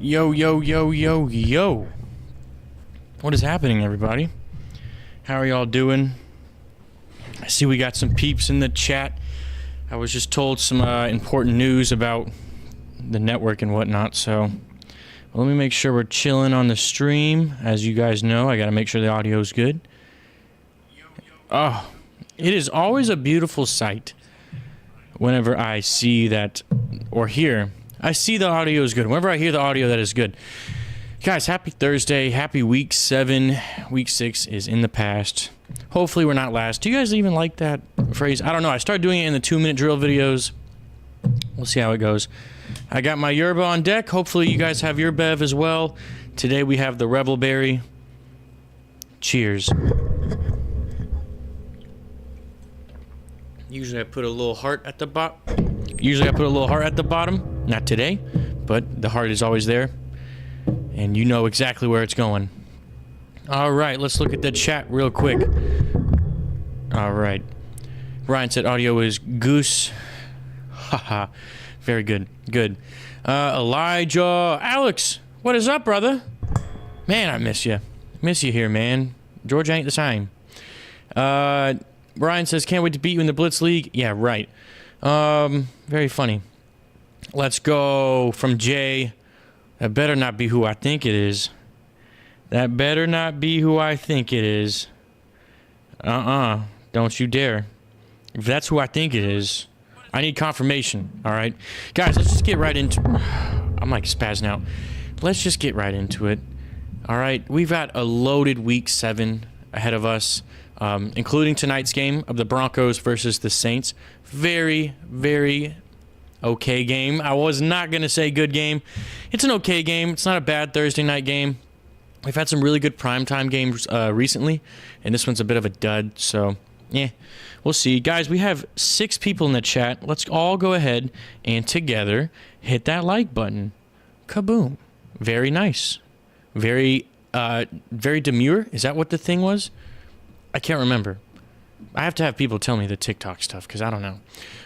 Yo, yo, yo, yo, yo. What is happening, everybody? How are y'all doing? I see we got some peeps in the chat. I was just told some important news about the network and whatnot, so let me make sure we're chilling on the stream. As you guys know, I gotta make sure the audio is good. Oh, it is always a beautiful sight whenever I see that, or hear. I see the audio is good. Whenever I hear the audio, that is good. Guys, happy Thursday. Happy week 7. Week 6 is in the past. Hopefully we're not last. Do you guys even like that phrase? I don't know. I started doing it in the 2-minute drill videos. We'll see how it goes. I got my yerba on deck. Hopefully you guys have your bev as well. Today we have the Rebel Berry. Cheers. Usually I put a little heart at the bottom. Not today, but the heart is always there. And you know exactly where it's going. Alright, let's look at the chat real quick. Alright. Ryan said audio is goose. Haha. Very good. Good. Elijah. Alex, what is up, brother? Man, I miss you. Miss you here, man. Georgia ain't the same. Brian says, can't wait to beat you in the Blitz League. Yeah, right. Very funny. Let's go from Jay. That better not be who I think it is. That better not be who I think it is. Don't you dare. If that's who I think it is, I need confirmation, alright? Guys, let's just get right into... I'm like spazzing out. Let's just get right into it. Alright, we've got a loaded week 7 ahead of us, including tonight's game of the Broncos versus the Saints. Very, very okay game. I was not going to say good game. It's an okay game. It's not a bad Thursday night game. We've had some really good primetime games recently, and this one's a bit of a dud, so yeah, we'll see. Guys, we have 6 people in the chat. Let's all go ahead and together hit that like button. Kaboom. Very nice. Very demure. Is that what the thing was? I can't remember. I have to have people tell me the TikTok stuff, because I don't know.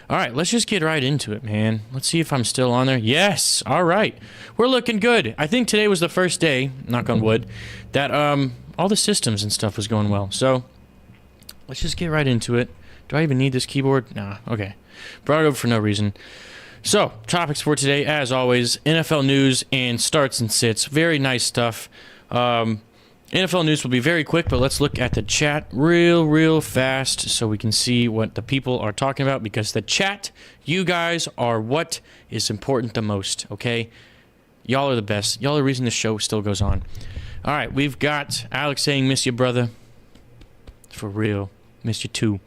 All right, let's just get right into it, man. Let's see if I'm still on there. Yes! All right. We're looking good. I think today was the first day, knock on wood, that all the systems and stuff was going well. So, let's just get right into it. Do I even need this keyboard? Nah, okay. Brought it over for no reason. So, topics for today, as always, NFL news and starts and sits. Very nice stuff. NFL news will be very quick, but let's look at the chat real fast so we can see what the people are talking about, because the chat, you guys, are what is important the most, okay? Y'all are the best. Y'all are the reason the show still goes on. All right, we've got Alex saying, miss you, brother. For real. Miss you, too.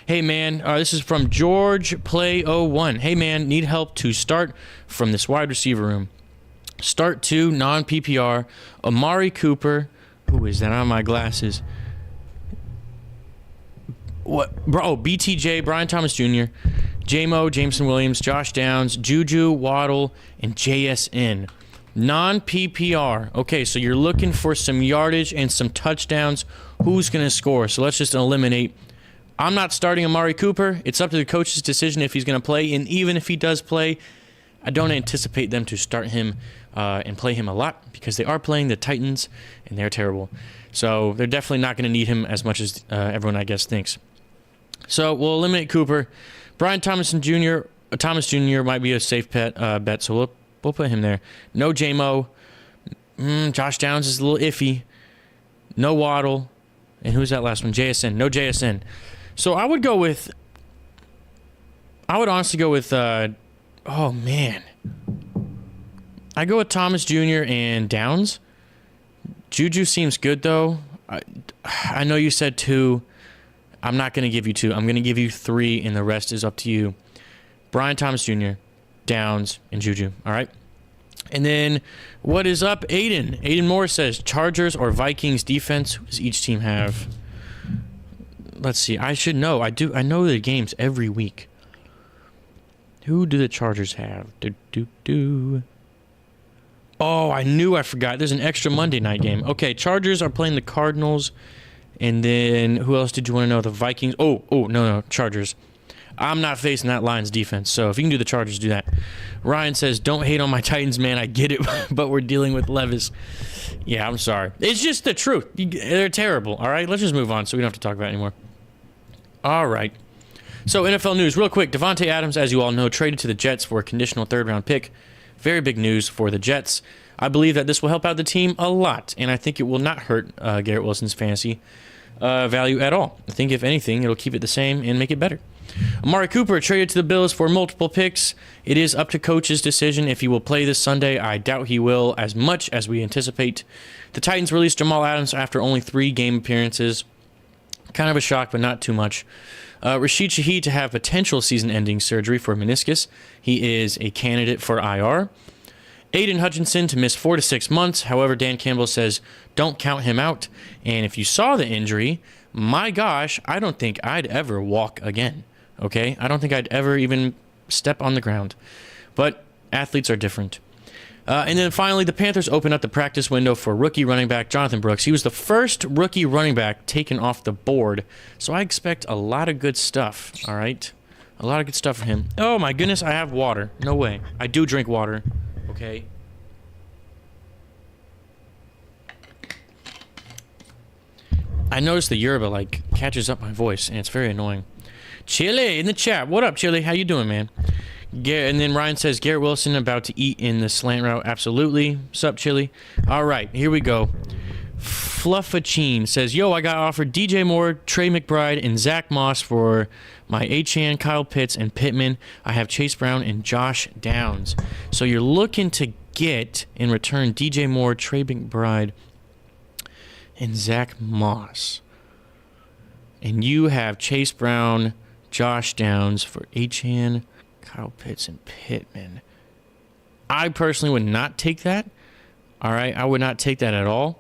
Hey, man, this is from George Play 01. Hey, man, need help to start from this wide receiver room. Start 2, non-PPR, Amari Cooper... Who is that on my glasses? What? Bro, oh, BTJ, Brian Thomas Jr., J-Mo, Jameson Williams, Josh Downs, Juju, Waddle, and JSN. Non-PPR. Okay, so you're looking for some yardage and some touchdowns. Who's going to score? So let's just eliminate. I'm not starting Amari Cooper. It's up to the coach's decision if he's going to play. And even if he does play, I don't anticipate them to start him and play him a lot, because they are playing the Titans, and they're terrible. So they're definitely not going to need him as much as everyone, I guess, thinks. So we'll eliminate Cooper. Brian Thomas Jr. might be a safe bet, so we'll put him there. No J-Mo. Josh Downs is a little iffy. No Waddle. And who's that last one? JSN. No JSN. So I would honestly go with... oh, man. I go with Thomas Jr. and Downs. Juju seems good, though. I know you said 2. I'm not going to give you 2. I'm going to give you 3, and the rest is up to you. Brian Thomas Jr., Downs, and Juju. All right? And then, what is up, Aiden? Aiden Moore says, Chargers or Vikings defense? Who does each team have? Let's see. I should know. I know the games every week. Who do the Chargers have? Oh, I forgot. There's an extra Monday night game. Okay, Chargers are playing the Cardinals. And then, who else did you want to know? The Vikings. Oh, no, Chargers. I'm not facing that Lions defense. So if you can do the Chargers, do that. Ryan says, don't hate on my Titans, man. I get it, but we're dealing with Levis. Yeah, I'm sorry. It's just the truth. They're terrible, all right? Let's just move on so we don't have to talk about it anymore. All right. So NFL news, real quick. Davante Adams, as you all know, traded to the Jets for a conditional third-round pick. Very big news for the Jets. I believe that this will help out the team a lot, and I think it will not hurt Garrett Wilson's fantasy value at all. I think, if anything, it'll keep it the same and make it better. Amari Cooper traded to the Bills for multiple picks. It is up to coach's decision if he will play this Sunday. I doubt he will as much as we anticipate. The Titans released Jamal Adams after only 3 game appearances. Kind of a shock, but not too much. Rashid Shaheed to have potential season-ending surgery for meniscus. He is a candidate for IR. Aiden Hutchinson to miss 4 to 6 months. However, Dan Campbell says don't count him out. And if you saw the injury, my gosh, I don't think I'd ever walk again. Okay? I don't think I'd ever even step on the ground. But athletes are different. And then finally, the Panthers opened up the practice window for rookie running back Jonathan Brooks. He was the first rookie running back taken off the board. So I expect a lot of good stuff. All right? A lot of good stuff for him. Oh my goodness, I have water. No way. I do drink water. Okay. I noticed the yerba like catches up my voice, and it's very annoying. Chile in the chat. What up, Chile? How you doing, man? And then Ryan says Garrett Wilson about to eat in the slant route. Absolutely. Sup, Chile? All right, here we go. Fluffachine says, yo, I got offered DJ Moore, Trey McBride, and Zach Moss for my Achane, Kyle Pitts, and Pittman. I have Chase Brown and Josh Downs. So you're looking to get, in return, DJ Moore, Trey McBride, and Zach Moss. And you have Chase Brown, Josh Downs for Achane, Kyle Pitts, and Pittman. I personally would not take that. All right? I would not take that at all,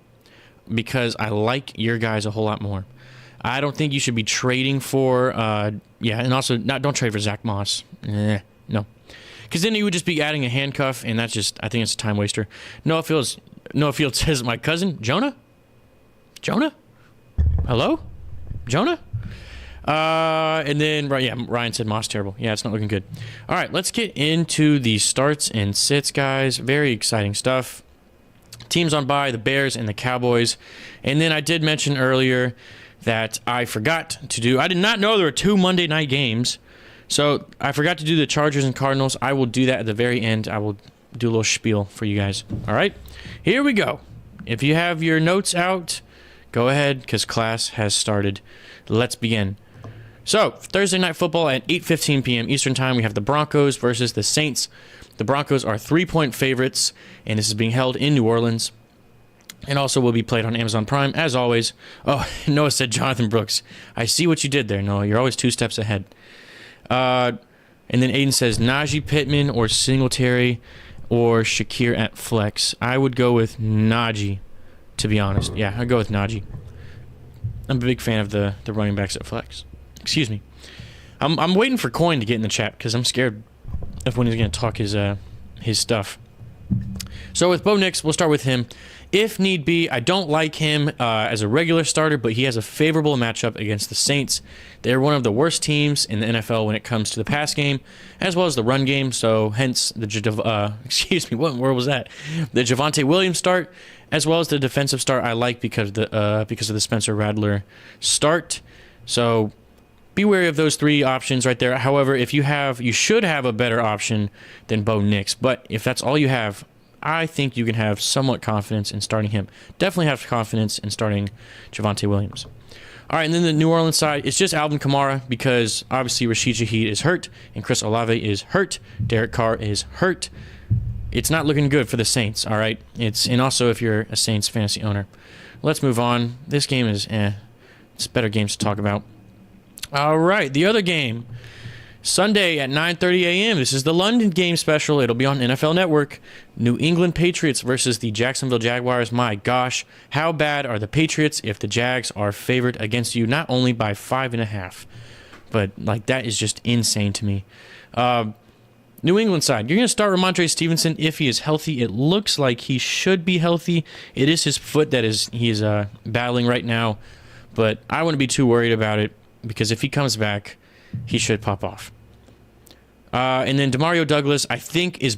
because I like your guys a whole lot more. I don't think you should be trading for, and also don't trade for Zach Moss. No. Because then you would just be adding a handcuff, and that's just, I think it's a time waster. Noah Fields says, my cousin, Jonah? Hello? Jonah? And then, Ryan said Moss terrible. Yeah, it's not looking good. All right, let's get into the starts and sits, guys. Very exciting stuff. Teams on bye, the Bears and the Cowboys. And then I did mention earlier that I forgot to do. I did not know there were 2 Monday night games. So I forgot to do the Chargers and Cardinals. I will do that at the very end. I will do a little spiel for you guys. All right, here we go. If you have your notes out, go ahead, because class has started. Let's begin. So, Thursday Night Football at 8:15 p.m. Eastern Time, we have the Broncos versus the Saints. The Broncos are 3-point favorites, and this is being held in New Orleans. And also will be played on Amazon Prime, as always. Oh, Noah said Jonathan Brooks. I see what you did there, Noah. You're always 2 steps ahead. And then Aiden says Najee Pittman or Singletary or Shakir at flex. I would go with Najee, to be honest. Yeah, I'd go with Najee. I'm a big fan of the running backs at flex. Excuse me. I'm waiting for Coin to get in the chat because I'm scared of when he's going to talk his stuff. So with Bo Nix, we'll start with him. If need be, I don't like him as a regular starter, but he has a favorable matchup against the Saints. They're one of the worst teams in the NFL when it comes to the pass game, as well as the run game. So hence the what word was that? The Javonte Williams start, as well as the defensive start. I like because of the Spencer Rattler start. So be wary of those 3 options right there. However, you should have a better option than Bo Nix. But if that's all you have, I think you can have somewhat confidence in starting him. Definitely have confidence in starting Javonte Williams. All right, and then the New Orleans side, it's just Alvin Kamara because obviously Rashid Shaheed is hurt and Chris Olave is hurt. Derek Carr is hurt. It's not looking good for the Saints, all right? And also if you're a Saints fantasy owner. Let's move on. This game is it's better games to talk about. All right, the other game. Sunday at 9:30 a.m. This is the London game special. It'll be on NFL Network. New England Patriots versus the Jacksonville Jaguars. My gosh, how bad are the Patriots if the Jags are favored against you? Not only by 5.5, but like that is just insane to me. New England side, you're going to start Ramondre Stevenson if he is healthy. It looks like he should be healthy. It is his foot that he is battling right now, but I wouldn't be too worried about it because if he comes back, he should pop off. And then Demario Douglas, I think, is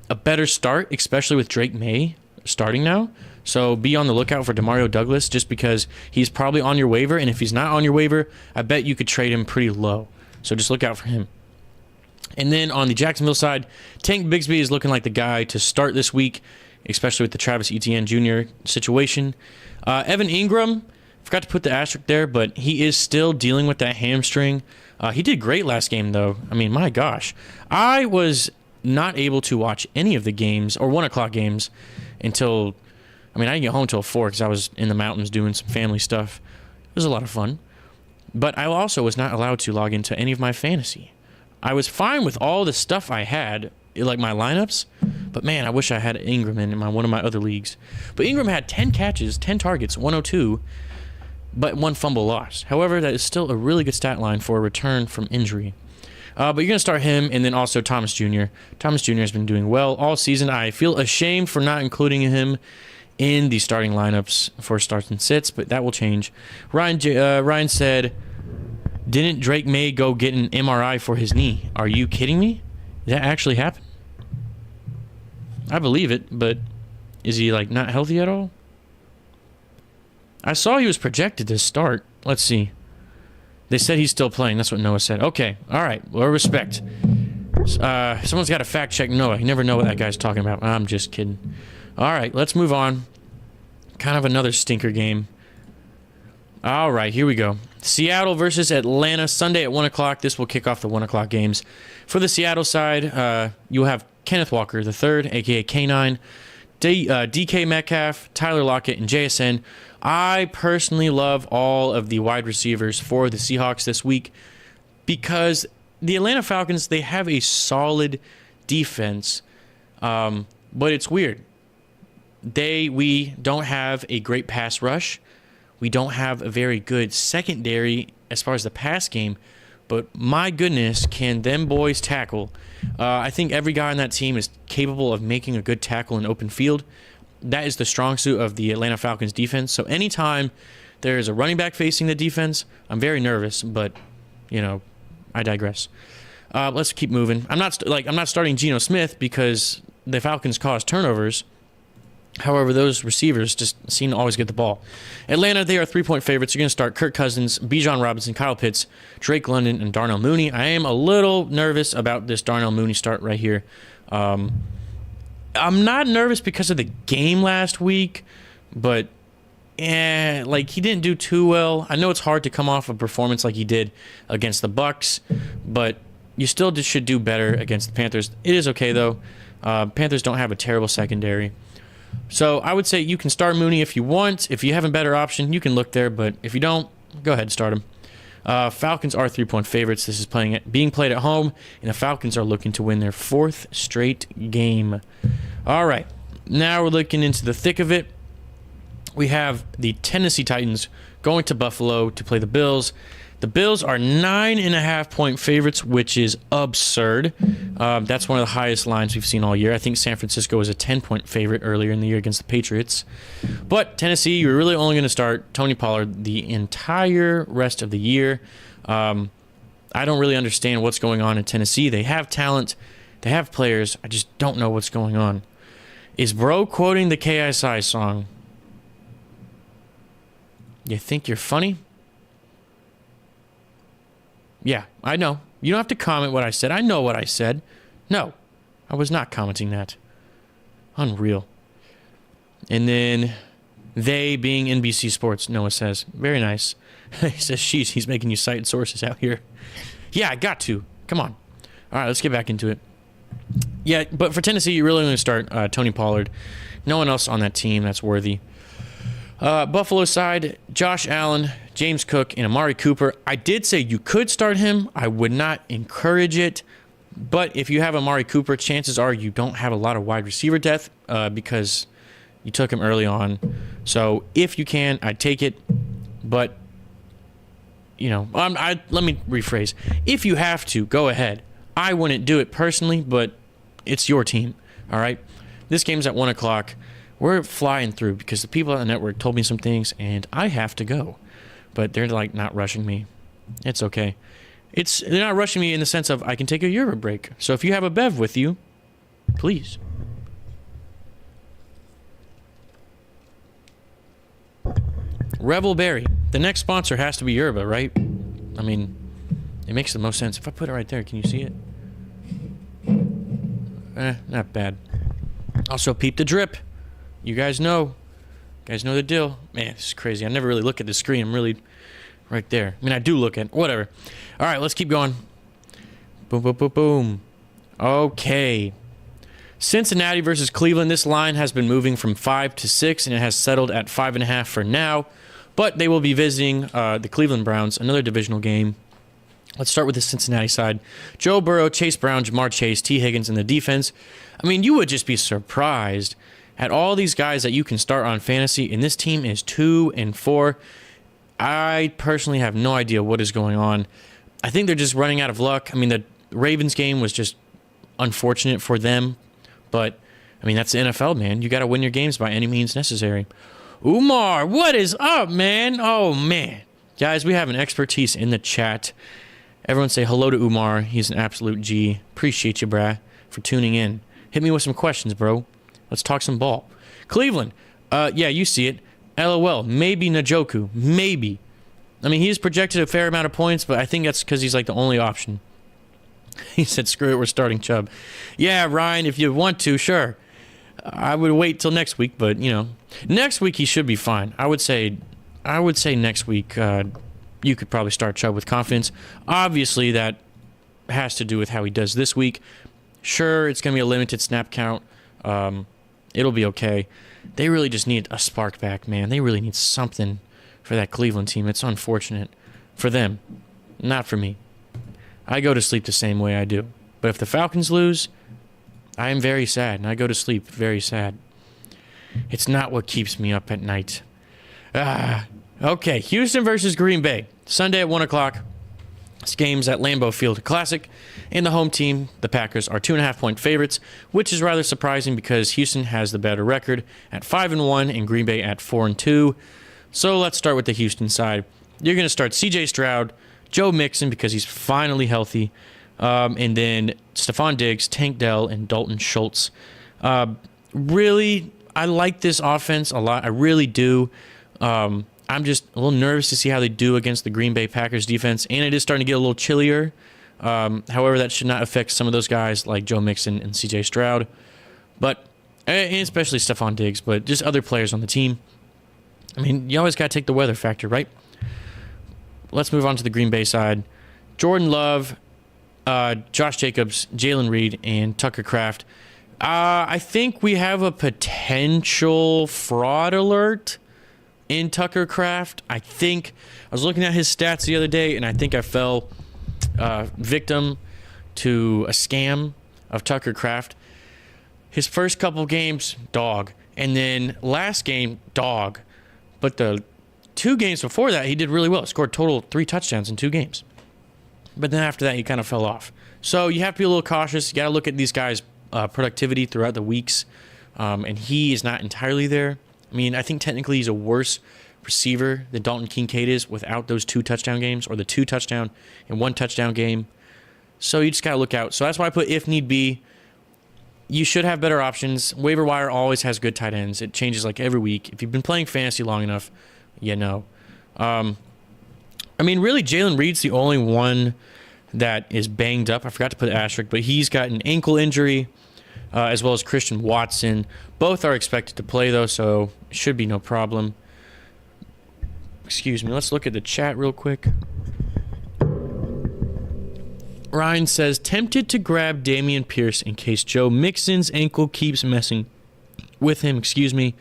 a better start, especially with Drake May starting now. So be on the lookout for Demario Douglas just because he's probably on your waiver. And if he's not on your waiver, I bet you could trade him pretty low. So just look out for him. And then on the Jacksonville side, Tank Bigsby is looking like the guy to start this week, especially with the Travis Etienne Jr. situation. Evan Ingram, forgot to put the asterisk there, but he is still dealing with that hamstring. He did great last game, though. I mean, my gosh. I was not able to watch any of the games, or 1 o'clock games, until... I mean, I didn't get home until 4 because I was in the mountains doing some family stuff. It was a lot of fun. But I also was not allowed to log into any of my fantasy. I was fine with all the stuff I had, like my lineups, but man, I wish I had Ingram in one of my other leagues. But Ingram had 10 catches, 10 targets, 102, but 1 fumble lost. However, that is still a really good stat line for a return from injury. But you're going to start him, and then also Thomas Jr. Thomas Jr. has been doing well all season. I feel ashamed for not including him in the starting lineups for starts and sits, but that will change. Ryan said, didn't Drake May go get an MRI for his knee? Are you kidding me? Did that actually happen? I believe it, but is he like not healthy at all? I saw he was projected to start. Let's see. They said he's still playing. That's what Noah said. Okay. All right. Well, respect. Someone's got to fact check Noah. You never know what that guy's talking about. I'm just kidding. All right. Let's move on. Kind of another stinker game. All right. Here we go. Seattle versus Atlanta, Sunday at 1 o'clock. This will kick off the 1 o'clock games. For the Seattle side, you will have Kenneth Walker III, a.k.a. K9, DK Metcalf, Tyler Lockett, and JSN. I personally love all of the wide receivers for the Seahawks this week because the Atlanta Falcons, they have a solid defense, but it's weird. We don't have a great pass rush. We don't have a very good secondary as far as the pass game, but my goodness, can them boys tackle. I think every guy on that team is capable of making a good tackle in open field. That is the strong suit of the Atlanta Falcons defense. So anytime there is a running back facing the defense, I'm very nervous, but, you know, I digress. Let's keep moving. I'm not starting Geno Smith because the Falcons cause turnovers. However, those receivers just seem to always get the ball. Atlanta, they are 3-point favorites. You're going to start Kirk Cousins, Bijan Robinson, Kyle Pitts, Drake London, and Darnell Mooney. I am a little nervous about this Darnell Mooney start right here. I'm not nervous because of the game last week, but he didn't do too well. I know it's hard to come off a performance like he did against the Bucs, but you still should do better against the Panthers. It is okay, though. Panthers don't have a terrible secondary. So I would say you can start Mooney if you want. If you have a better option, you can look there, but if you don't, go ahead and start him. Falcons are 3-point favorites. This is being played at home, and the Falcons are looking to win their 4th straight game. All right, now we're looking into the thick of it. We have the Tennessee Titans going to Buffalo to play the Bills. The Bills are 9.5-point favorites, which is absurd. That's one of the highest lines we've seen all year. I think San Francisco was a 10-point favorite earlier in the year against the Patriots. But Tennessee, you're really only going to start Tony Pollard the entire rest of the year. I don't really understand what's going on in Tennessee. They have talent. They have players. I just don't know what's going on. Is bro quoting the KSI song? You think you're funny? Yeah, I know. You don't have to comment what I said. I know what I said. No, I was not commenting that. Unreal. And then they being NBC Sports, Noah says. Very nice. He says, sheesh, he's making you cite sources out here. Yeah, I got to. Come on. All right, let's get back into it. Yeah, but for Tennessee, you're really going to start Tony Pollard. No one else on that team that's worthy. Buffalo side, Josh Allen, James Cook, and Amari Cooper. I did say you could start him. I would not encourage it. But if you have Amari Cooper, chances are you don't have a lot of wide receiver depth because you took him early on. So if you can, I'd take it. But, you know, let me rephrase. If you have to, go ahead. I wouldn't do it personally, but it's your team. All right? This game's at 1 o'clock. We're flying through because the people on the network told me some things, and I have to go. But they're, like, not rushing me. It's okay. they're not rushing me in the sense of I can take a Yerba break. So if you have a bev with you, please. Rebel Berry. The next sponsor has to be Yerba, right? I mean, it makes the most sense. If I put it right there, can you see it? Not bad. Also, peep the drip. You guys know. You guys know the deal. Man, this is crazy. I never really look at the screen. I'm really right there. I mean, I do look at whatever. All right, let's keep going. Boom, boom, boom, boom. Okay. Cincinnati versus Cleveland. This line has been moving from 5 to 6, and it has settled at 5.5 for now. But they will be visiting the Cleveland Browns, another divisional game. Let's start with the Cincinnati side. Joe Burrow, Chase Brown, Jamar Chase, T. Higgins in the defense. I mean, you would just be surprised at all these guys that you can start on fantasy, and this team is 2-4. I personally have no idea what is going on. I think they're just running out of luck. I mean, the Ravens game was just unfortunate for them, but I mean, that's the NFL, man. You got to win your games by any means necessary. Umar, what is up, man? Oh, man. Guys, we have an expertise in the chat. Everyone say hello to Umar. He's an absolute G. Appreciate you, brah, for tuning in. Hit me with some questions, bro. Let's talk some ball. Cleveland. Yeah, you see it. LOL. Maybe Njoku. Maybe. I mean, he's projected a fair amount of points, but I think that's because he's like the only option. He said, screw it, we're starting Chubb. Yeah, Ryan, if you want to, sure. I would wait till next week, but, you know. Next week he should be fine. I would say next week you could probably start Chubb with confidence. Obviously, that has to do with how he does this week. Sure, it's going to be a limited snap count. It'll be okay. They really just need a spark back, man. They really need something for that Cleveland team. It's unfortunate for them, not for me. I go to sleep the same way I do. But if the Falcons lose, I am very sad, and I go to sleep very sad. It's not what keeps me up at night. Okay, Houston versus Green Bay. Sunday at 1 o'clock. This game's at Lambeau Field Classic. And the home team, the Packers, are 2.5-point favorites, which is rather surprising because Houston has the better record at 5-1 and Green Bay at 4-2. So let's start with the Houston side. You're going to start C.J. Stroud, Joe Mixon because he's finally healthy, and then Stephon Diggs, Tank Dell, and Dalton Schultz. Really, I like this offense a lot. I really do. I'm just a little nervous to see how they do against the Green Bay Packers defense, and it is starting to get a little chillier. However, that should not affect some of those guys like Joe Mixon and C.J. Stroud, and especially Stephon Diggs, but just other players on the team. I mean, you always got to take the weather factor, right? Let's move on to the Green Bay side. Jordan Love, Josh Jacobs, Jalen Reed, and Tucker Kraft. I think we have a potential fraud alert in Tucker Kraft. I was looking at his stats the other day, and I think I fell victim to a scam of Tucker Kraft. His first couple games, dog. And then last game, dog. But the 2 games before that, he did really well. Scored total 3 touchdowns in 2 games. But then after that, he kind of fell off. So you have to be a little cautious. You got to look at these guys' productivity throughout the weeks. And he is not entirely there. I mean, I think technically he's a worse receiver than Dalton Kincaid is without those 2 touchdown games, or the 2 touchdown and 1 touchdown game. So you just got to look out. So that's why I put if need be. You should have better options. Waiver wire always has good tight ends. It changes like every week. If you've been playing fantasy long enough, you know. I mean, really, Jalen Reed's the only one that is banged up. I forgot to put asterisk, but he's got an ankle injury, as well as Christian Watson. Both are expected to play, though, so it should be no problem. Excuse me. Let's look at the chat real quick. Ryan says, tempted to grab Dameon Pierce in case Joe Mixon's ankle keeps messing with him. Excuse me.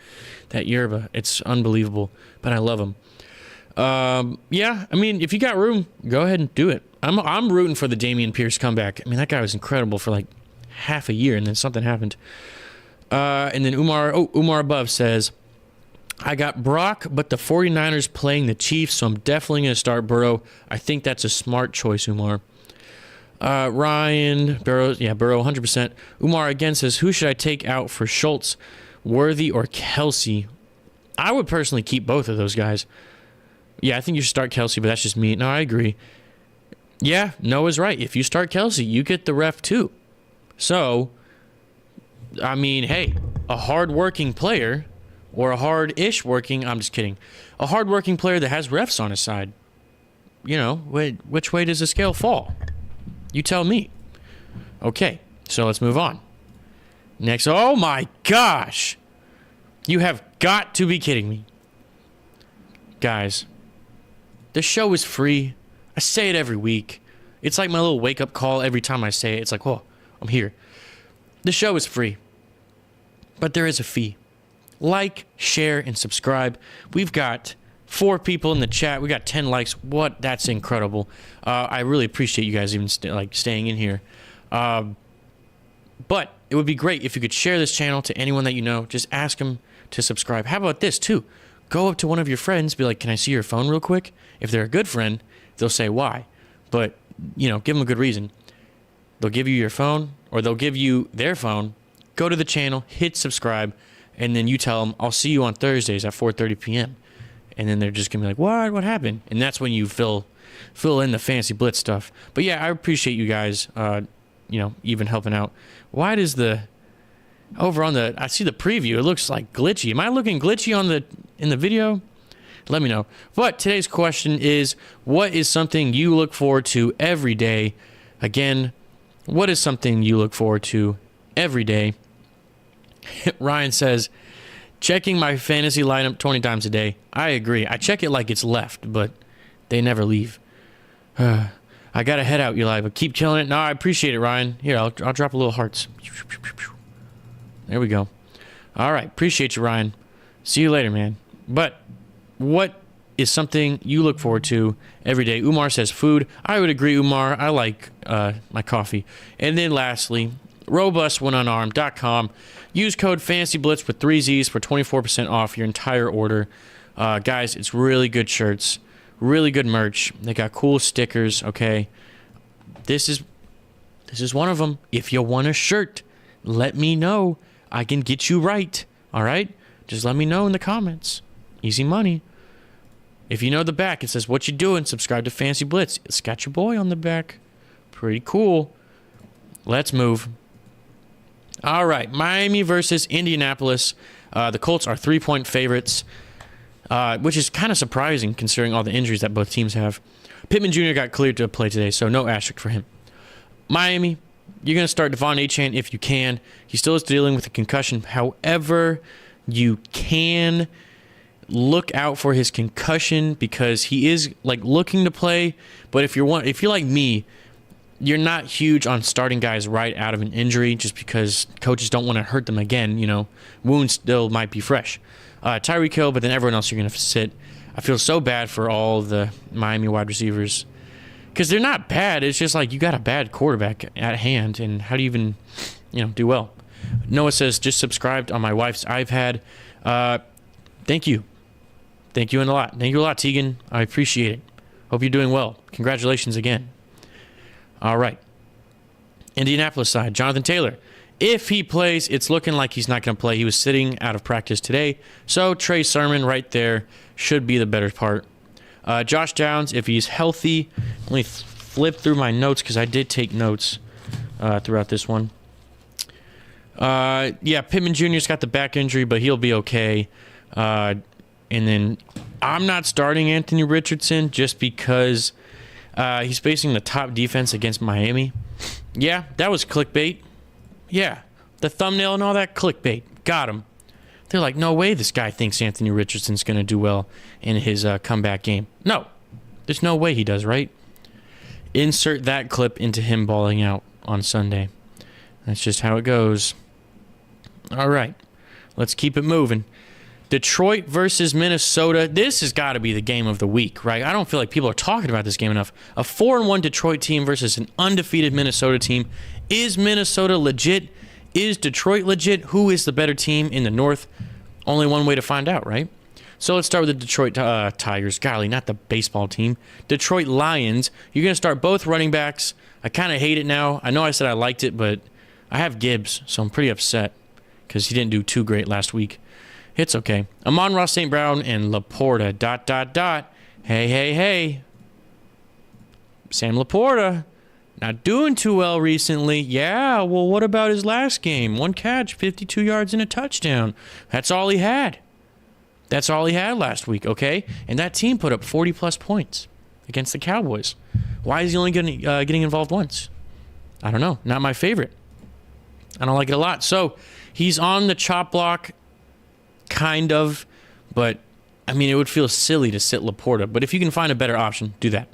That yerba. It's unbelievable, but I love him. Yeah, I mean, if you got room, go ahead and do it. I'm rooting for the Dameon Pierce comeback. I mean, that guy was incredible for like half a year, and then something happened. And then Umar above says, I got Brock, but the 49ers playing the Chiefs, so I'm definitely going to start Burrow. I think that's a smart choice, Umar. Ryan, Burrow, 100%. Umar again says, who should I take out for Schultz, Worthy, or Kelsey? I would personally keep both of those guys. Yeah, I think you should start Kelsey, but that's just me. No, I agree. Yeah, Noah's right. If you start Kelsey, you get the ref too. So, I mean, hey, a hard-working player, or a hard-ish working, I'm just kidding, a hard-working player that has refs on his side, you know, which way does the scale fall? You tell me. Okay, so let's move on. Next, oh my gosh! You have got to be kidding me. Guys, the show is free. I say it every week. It's like my little wake-up call every time I say it. It's like, whoa, I'm here. The show is free, but there is a fee. Like, share, and subscribe. We've got 4 people in the chat. We got 10 likes. What? That's incredible. I really appreciate you guys even staying in here. But it would be great if you could share this channel to anyone that you know. Just ask them to subscribe. How about this, too? Go up to one of your friends, be like, can I see your phone real quick? If they're a good friend, they'll say why. But, you know, give them a good reason. They'll give you your phone, or they'll give you their phone. Go to the channel, hit subscribe, and then you tell them, I'll see you on Thursdays at 4:30 p.m. And then they're just going to be like, what? What happened? And that's when you fill in the fancy blitz stuff. But yeah, I appreciate you guys, you know, even helping out. Why does over on I see the preview, it looks like glitchy. Am I looking glitchy in the video? Let me know. But today's question is, what is something you look forward to every day? Again, what is something you look forward to every day? Ryan says, checking my fantasy lineup 20 times a day. I agree. I check it like it's left, but they never leave. I got to head out, Eli, but keep killing it. No, I appreciate it, Ryan. Here, I'll drop a little hearts. There we go. All right. Appreciate you, Ryan. See you later, man. But what is something you look forward to every day? Umar says food. I would agree, Umar. I like my coffee. And then lastly, robust1unarmed.com. Use code FANTASYBLITZ with 3 Z's for 24% off your entire order. Guys, it's really good shirts. Really good merch. They got cool stickers, okay? This is one of them. If you want a shirt, let me know. I can get you right, all right? Just let me know in the comments. Easy money. If you know the back, it says, what you doing? Subscribe to Fantasy Blitz. It's got your boy on the back. Pretty cool. Let's move. All right, Miami versus Indianapolis. The Colts are 3-point favorites, which is kind of surprising considering all the injuries that both teams have. Pittman Jr. got cleared to play today, so no asterisk for him. Miami, you're going to start Devon Achane if you can. He still is dealing with a concussion. However, you can look out for his concussion because he is like looking to play. But if you're like me, you're not huge on starting guys right out of an injury just because coaches don't want to hurt them again. You know, wounds still might be fresh. Tyreek Hill, but then everyone else you're going to sit. I feel so bad for all the Miami wide receivers because they're not bad. It's just like you got a bad quarterback at hand, and how do you even, do well? Noah says, just subscribed on my wife's iPad. Thank you. Thank you a lot. Thank you a lot, Tegan. I appreciate it. Hope you're doing well. Congratulations again. All right. Indianapolis side, Jonathan Taylor. If he plays, it's looking like he's not going to play. He was sitting out of practice today. So Trey Sermon right there should be the better part. Josh Downs, if he's healthy. Let me flip through my notes because I did take notes throughout this one. Yeah, Pittman Jr.'s got the back injury, but he'll be okay. And then I'm not starting Anthony Richardson just because he's facing the top defense against Miami. Yeah, that was clickbait. Yeah, the thumbnail and all that, clickbait. Got him. They're like, no way this guy thinks Anthony Richardson's going to do well in his comeback game. No, there's no way he does, right? Insert that clip into him balling out on Sunday. That's just how it goes. All right, let's keep it moving. Detroit versus Minnesota. This has got to be the game of the week, right? I don't feel like people are talking about this game enough. A 4-1 Detroit team versus an undefeated Minnesota team. Is Minnesota legit? Is Detroit legit? Who is the better team in the North? Only one way to find out, right? So let's start with the Detroit Tigers. Golly, not the baseball team. Detroit Lions. You're going to start both running backs. I kind of hate it now. I know I said I liked it, but I have Gibbs, so I'm pretty upset because he didn't do too great last week. It's okay. Amon-Ra St. Brown and Laporta. ... Hey, hey, hey. Sam Laporta, not doing too well recently. Yeah, well, what about his last game? 1 catch, 52 yards, and a touchdown. That's all he had. That's all he had last week, okay? And that team put up 40-plus points against the Cowboys. Why is he only getting involved once? I don't know. Not my favorite. I don't like it a lot. So he's on the chop block, kind of, but, I mean, it would feel silly to sit Laporta. But if you can find a better option, do that.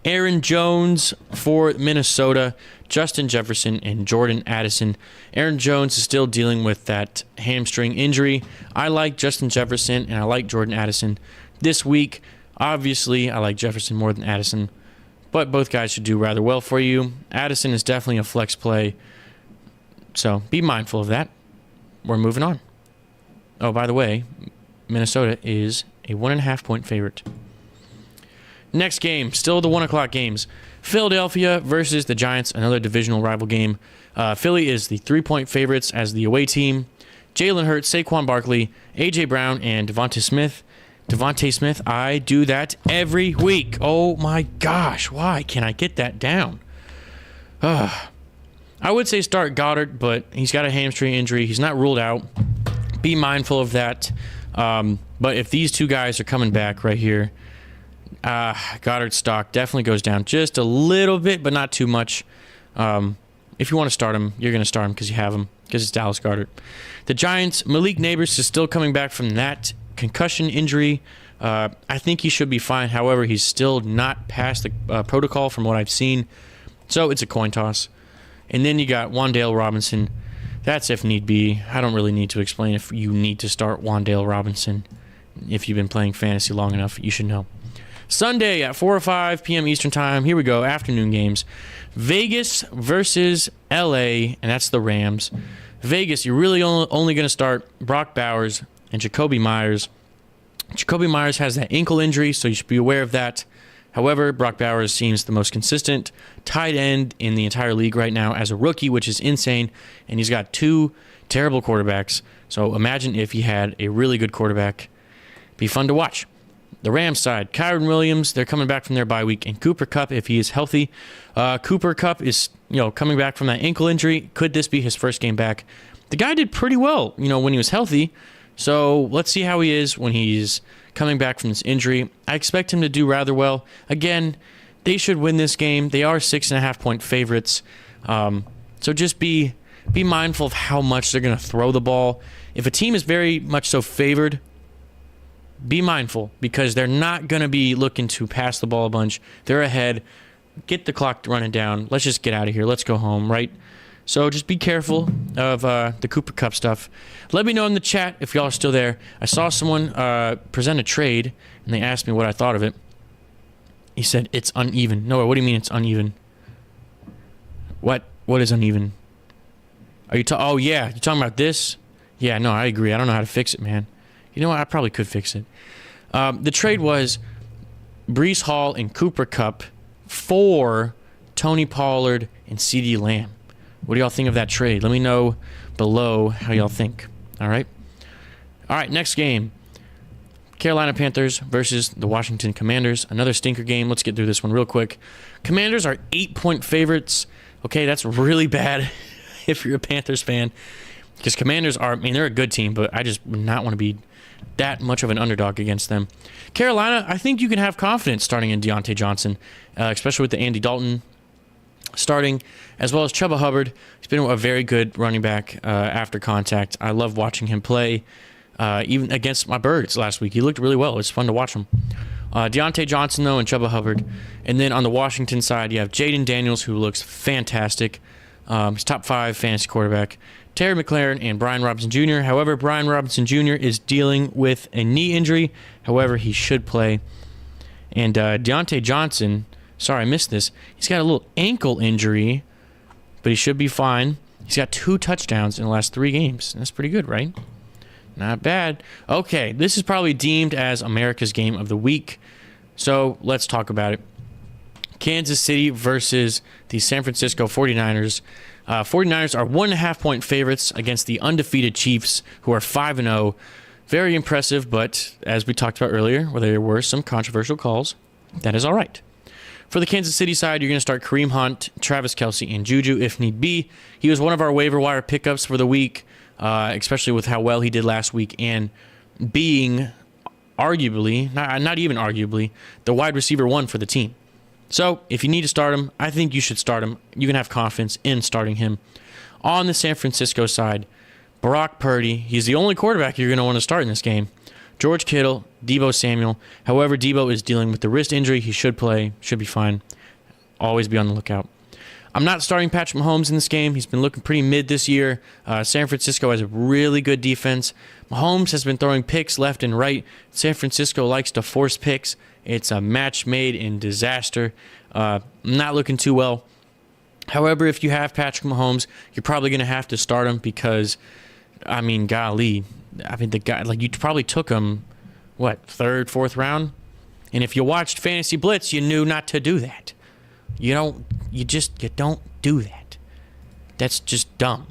Aaron Jones for Minnesota, Justin Jefferson, and Jordan Addison. Aaron Jones is still dealing with that hamstring injury. I like Justin Jefferson, and I like Jordan Addison. This week, obviously, I like Jefferson more than Addison, but both guys should do rather well for you. Addison is definitely a flex play, so be mindful of that. We're moving on. Oh, by the way, Minnesota is a 1.5-point favorite. Next game, still the 1 o'clock games. Philadelphia versus the Giants, another divisional rival game. Philly is the 3-point favorites as the away team. Jalen Hurts, Saquon Barkley, A.J. Brown, and Devontae Smith. Devontae Smith, I do that every week. Oh my gosh, why can't I get that down? I would say start Goddard, but he's got a hamstring injury. He's not ruled out. Be mindful of that. But if these two guys are coming back right here, Goddard's stock definitely goes down just a little bit, but not too much. If you want to start him, you're going to start him because you have him, because it's Dallas Goedert. The Giants, Malik Neighbors is still coming back from that concussion injury. I think he should be fine. However, he's still not past the protocol from what I've seen. So it's a coin toss. And then you got Wan'Dale Robinson. That's if need be. I don't really need to explain if you need to start Wan'Dale Robinson. If you've been playing fantasy long enough, you should know. Sunday at 4 or 5 p.m. Eastern Time. Here we go. Afternoon games. Vegas versus L.A., and that's the Rams. Vegas, you're really only going to start Brock Bowers and Jacoby Myers. Jacoby Myers has that ankle injury, so you should be aware of that. However, Brock Bowers seems the most consistent tight end in the entire league right now as a rookie, which is insane, and he's got 2 terrible quarterbacks. So imagine if he had a really good quarterback. Be fun to watch. The Rams side, Kyron Williams, they're coming back from their bye week, and Cooper Kupp, if he is healthy. Cooper Kupp is, coming back from that ankle injury. Could this be his first game back? The guy did pretty well, when he was healthy. So let's see how he is when he's coming back from this injury. I expect him to do rather well. Again, they should win this game. They are 6.5-point favorites. So just be mindful of how much they're going to throw the ball. If a team is very much so favored, be mindful because they're not going to be looking to pass the ball a bunch. They're ahead. Get the clock running down. Let's just get out of here. Let's go home, right? So just be careful of the Cooper Kupp stuff. Let me know in the chat if y'all are still there. I saw someone present a trade, and they asked me what I thought of it. He said, it's uneven. No, what do you mean it's uneven? What is uneven? Are you oh, yeah. You talking about this? Yeah, no, I agree. I don't know how to fix it, man. You know what? I probably could fix it. The trade was Breece Hall and Cooper Kupp for Tony Pollard and CeeDee Lamb. What do y'all think of that trade? Let me know below how y'all think. All right? All right, next game. Carolina Panthers versus the Washington Commanders. Another stinker game. Let's get through this one real quick. Commanders are 8-point favorites. Okay, that's really bad if you're a Panthers fan. Because Commanders are, they're a good team, but I just would not want to be that much of an underdog against them. Carolina, I think you can have confidence starting in Deontay Johnson, especially with the Andy Dalton starting, as well as Chuba Hubbard. He's been a very good running back after contact. I love watching him play, even against my Birds last week. He looked really well. It's fun to watch him. Deontay Johnson, though, and Chuba Hubbard. And then on the Washington side, you have Jaden Daniels, who looks fantastic. He's top 5 fantasy quarterback. Terry McLaurin and Brian Robinson Jr. However, Brian Robinson Jr. is dealing with a knee injury. However, he should play. And Deontay Johnson, sorry, I missed this. He's got a little ankle injury, but he should be fine. He's got 2 touchdowns in the last 3 games. That's pretty good, right? Not bad. Okay, this is probably deemed as America's Game of the Week. So let's talk about it. Kansas City versus the San Francisco 49ers. 49ers are 1.5-point favorites against the undefeated Chiefs, who are 5-0. Very impressive, but as we talked about earlier, where there were some controversial calls, that is all right. For the Kansas City side, you're going to start Kareem Hunt, Travis Kelce, and Juju if need be. He was one of our waiver wire pickups for the week, especially with how well he did last week and being arguably, not even arguably, the wide receiver 1 for the team. So if you need to start him, I think you should start him. You can have confidence in starting him. On the San Francisco side, Brock Purdy, he's the only quarterback you're going to want to start in this game. George Kittle, DEEBO Samuel. However, DEEBO is dealing with the wrist injury. He should play, should be fine. Always be on the lookout. I'm not starting Patrick Mahomes in this game. He's been looking pretty mid this year. San Francisco has a really good defense. Mahomes has been throwing picks left and right. San Francisco likes to force picks. It's a match made in disaster. Not looking too well. However, if you have Patrick Mahomes, you're probably going to have to start him because, I mean, golly. I mean, the guy, like, you probably took him, what, 3rd, 4th round? And if you watched Fantasy Blitz, you knew not to do that. You don't do that. That's just dumb,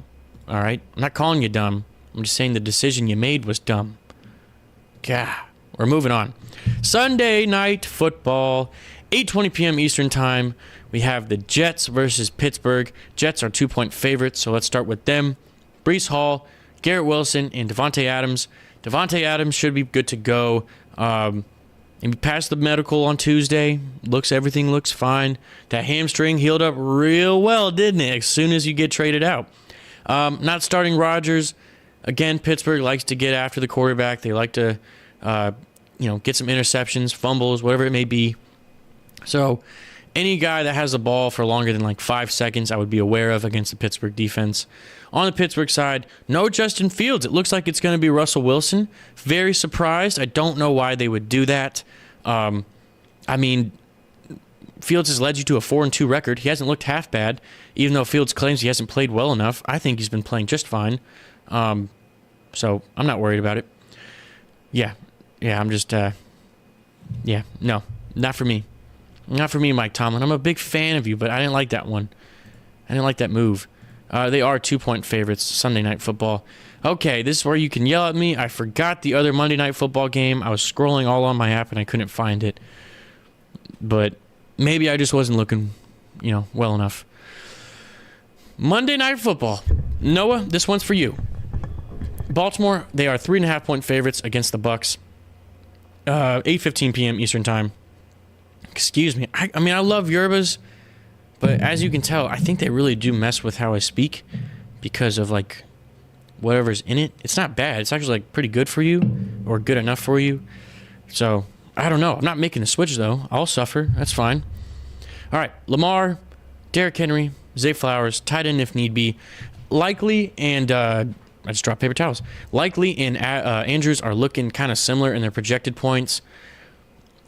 all right? I'm not calling you dumb. I'm just saying the decision you made was dumb. God, we're moving on. Sunday Night Football, 8:20 p.m. Eastern Time. We have the Jets versus Pittsburgh. Jets are 2-point favorites, so let's start with them. Breece Hall, Garrett Wilson, and Devontae Adams. Devontae Adams should be good to go. And he passed the medical on Tuesday. Everything looks fine. That hamstring healed up real well, didn't it? As soon as you get traded out. Not starting Rodgers. Again, Pittsburgh likes to get after the quarterback. They like to, get some interceptions, fumbles, whatever it may be. So any guy that has the ball for longer than like 5 seconds, I would be aware of against the Pittsburgh defense. On the Pittsburgh side, no Justin Fields. It looks like it's going to be Russell Wilson. Very surprised. I don't know why they would do that. I mean, Fields has led you to a 4-2 record. He hasn't looked half bad, even though Fields claims he hasn't played well enough. I think he's been playing just fine. So I'm not worried about it. Yeah, I'm just, no, not for me. Not for me, Mike Tomlin. I'm a big fan of you, but I didn't like that one. I didn't like that move. They are 2-point favorites, Sunday Night Football. Okay, this is where you can yell at me. I forgot the other Monday Night Football game. I was scrolling all on my app and I couldn't find it. But maybe I just wasn't looking, well enough. Monday Night Football. Noah, this one's for you. Baltimore, they are 3.5-point favorites against the Bucs. 8:15 p.m. Eastern Time. Excuse me. I mean, I love yerbas, but as you can tell, I think they really do mess with how I speak because of, like, whatever's in it. It's not bad. It's actually, like, pretty good for you or good enough for you. So, I don't know. I'm not making a switch, though. I'll suffer. That's fine. All right. Lamar, Derrick Henry, Zay Flowers, tight end if need be. Likely and I just dropped paper towels. Likely and Andrews are looking kind of similar in their projected points.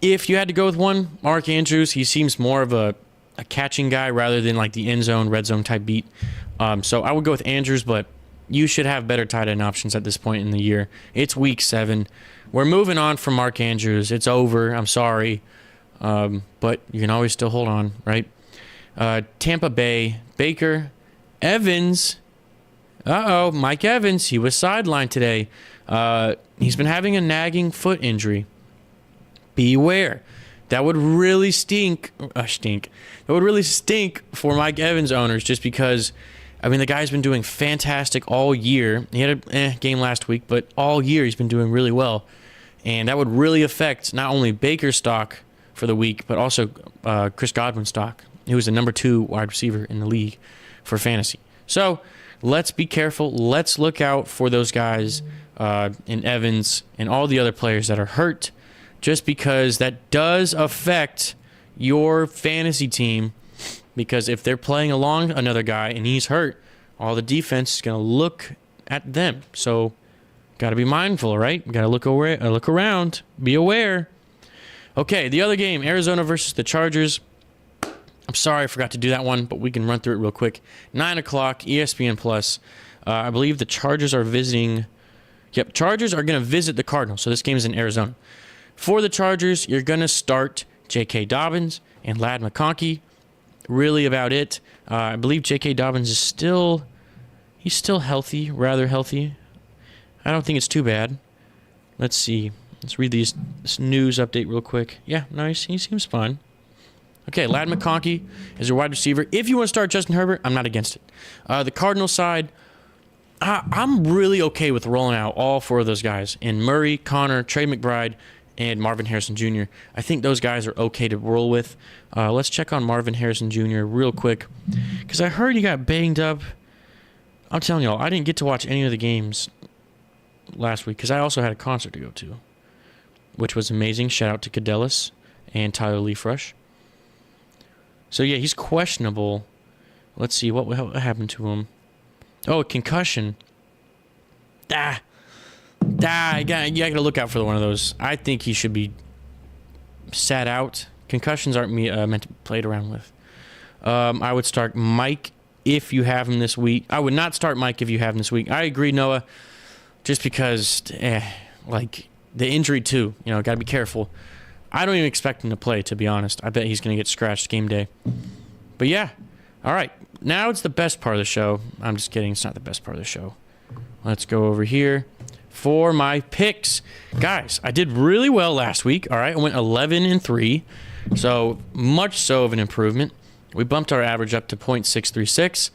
If you had to go with one, Mark Andrews, he seems more of a catching guy rather than like the end zone, red zone type beat. So I would go with Andrews, but you should have better tight end options at this point in the year. It's week 7. We're moving on from Mark Andrews. It's over. I'm sorry. But you can always still hold on, right? Tampa Bay, Baker, Evans. Mike Evans. He was sidelined today. He's been having a nagging foot injury. Beware. That would really stink. That would really stink for Mike Evans owners just because, I mean, the guy's been doing fantastic all year. He had a game last week, but all year he's been doing really well. And that would really affect not only Baker's stock for the week, but also Chris Godwin's stock, who is the number 2 wide receiver in the league for fantasy. So let's be careful. Let's look out for those guys in Evans and all the other players that are hurt, just because that does affect your fantasy team. Because if they're playing along another guy and he's hurt, all the defense is going to look at them. So got to be mindful, right? Got to look around, be aware. Okay, the other game, Arizona versus the Chargers. I'm sorry I forgot to do that one, but we can run through it real quick. 9 o'clock, ESPN Plus. I believe the Chargers are visiting. Yep, Chargers are going to visit the Cardinals. So this game is in Arizona. For the Chargers, you're going to start J.K. Dobbins and Ladd McConkey. Really about it. I believe J.K. Dobbins is still healthy, rather healthy. I don't think it's too bad. Let's see. Let's read this news update real quick. Yeah, nice. He seems fine. Okay, Ladd McConkey is your wide receiver. If you want to start Justin Herbert, I'm not against it. The Cardinals side, I'm really okay with rolling out all 4 of those guys. And Murray, Connor, Trey McBride, and Marvin Harrison Jr. I think those guys are okay to roll with. Let's check on Marvin Harrison Jr. real quick. Because I heard he got banged up. I'm telling y'all, I didn't get to watch any of the games last week because I also had a concert to go to, which was amazing. Shout out to KITTLE and Tyler Leafrush. So, yeah, he's questionable. Let's see. What happened to him? Oh, concussion. You got to look out for one of those. I think he should be sat out. Concussions aren't meant to be played around with. I would start Mike if you have him this week. I would not start Mike if you have him this week. I agree, Noah, just because, like, the injury, too. You know, got to be careful. I don't even expect him to play, to be honest. I bet he's going to get scratched game day. But yeah. All right. Now it's the best part of the show. I'm just kidding. It's not the best part of the show. Let's go over here for my picks. Guys, I did really well last week. All right. I went 11-3. So much so of an improvement. We bumped our average up to .636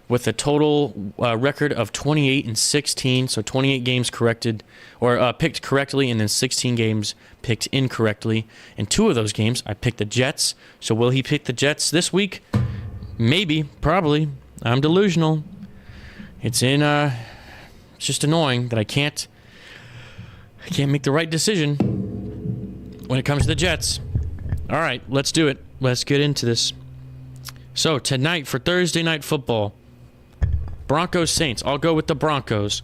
with a total record of 28-16. So 28 games corrected or picked correctly, and then 16 games picked incorrectly. In 2 of those games, I picked the Jets. So will he pick the Jets this week? Maybe, probably. I'm delusional. It's just annoying that I can't make the right decision when it comes to the Jets. All right, let's do it. Let's get into this. So tonight for Thursday Night Football, Broncos Saints. I'll go with the Broncos.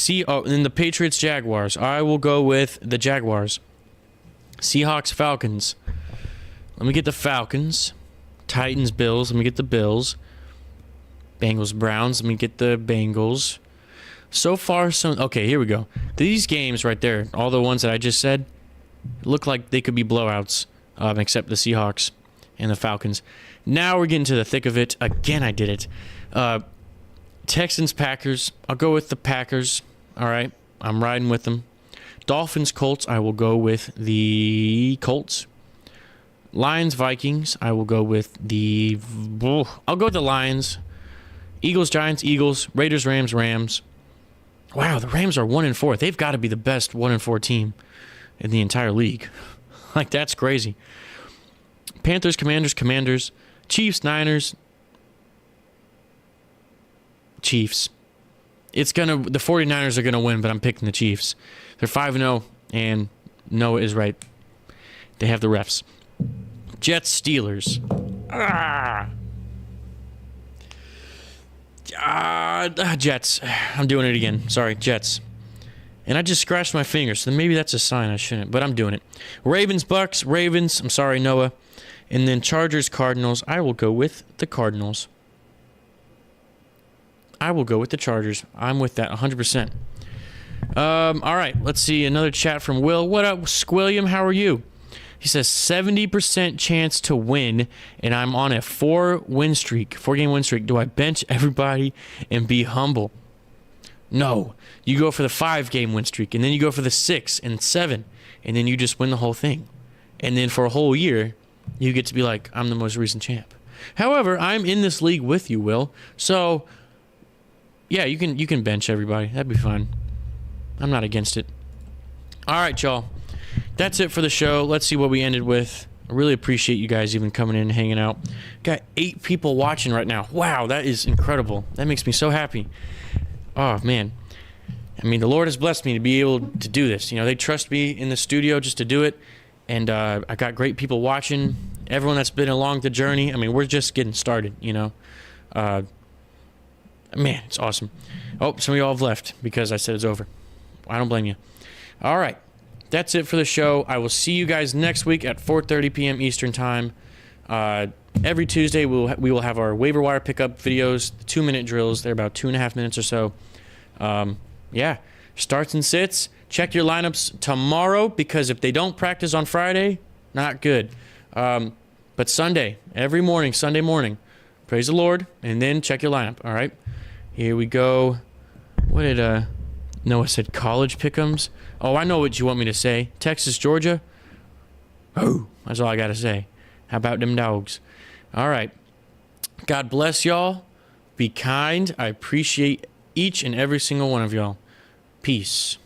And the Patriots Jaguars. I will go with the Jaguars. Seahawks Falcons. Let me get the Falcons. Titans Bills. Let me get the Bills. Bengals Browns. Let me get the Bengals. So far, okay, here we go. These games right there, all the ones that I just said, look like they could be blowouts, except the Seahawks and the Falcons. Now we're getting to the thick of it. Again, I did it. Texans Packers. I'll go with the Packers. All right, I'm riding with them. Dolphins Colts. I will go with the Colts. Lions Vikings. I will go with the. I'll go with the Lions. Eagles Giants. Eagles. Raiders Rams. Rams. Wow, the Rams are 1-4. They've got to be the best 1-4 team in the entire league. Like, that's crazy. Panthers Commanders. Commanders. Chiefs Niners. Chiefs. The 49ers are gonna win, but I'm picking the Chiefs. They're 5-0, and Noah is right. They have the refs. Jets Steelers. Jets. I'm doing it again. Sorry, Jets. And I just scratched my finger, so maybe that's a sign I shouldn't, but I'm doing it. Ravens Bucks. Ravens. I'm sorry, Noah. And then Chargers Cardinals. I will go with the Cardinals. I will go with the Chargers. I'm with that 100%. All right, let's see. Another chat from Will. What up, Squilliam? How are you? He says 70% chance to win, and I'm on a 4-game win streak. Do I bench everybody and be humble? No. You go for the 5-game win streak, and then you go for the 6 and 7, and then you just win the whole thing. And then for a whole year, you get to be like, I'm the most recent champ. However, I'm in this league with you, Will. So, yeah, you can bench everybody. That'd be fine. I'm not against it. All right, y'all. That's it for the show. Let's see what we ended with. I really appreciate you guys even coming in and hanging out. Got 8 people watching right now. Wow, that is incredible. That makes me so happy. Oh, man. I mean, the Lord has blessed me to be able to do this. You know, they trust me in the studio just to do it. And I got great people watching. Everyone that's been along the journey. I mean, we're just getting started, you know. Man, it's awesome. Oh, some of y'all have left because I said it's over. I don't blame you. All right. That's it for the show. I will see you guys next week at 4:30 p.m. Eastern Time. Every Tuesday, we will have our waiver wire pickup videos, 2-minute drills. They're about 2.5 minutes or so. Yeah. Starts and sits. Check your lineups tomorrow because if they don't practice on Friday, not good. But Sunday, every morning, Sunday morning, praise the Lord, and then check your lineup. All right. Here we go. What did Noah said? College pick'ems. Oh, I know what you want me to say. Texas, Georgia. Oh, that's all I got to say. How about them dogs? All right. God bless y'all. Be kind. I appreciate each and every single one of y'all. Peace.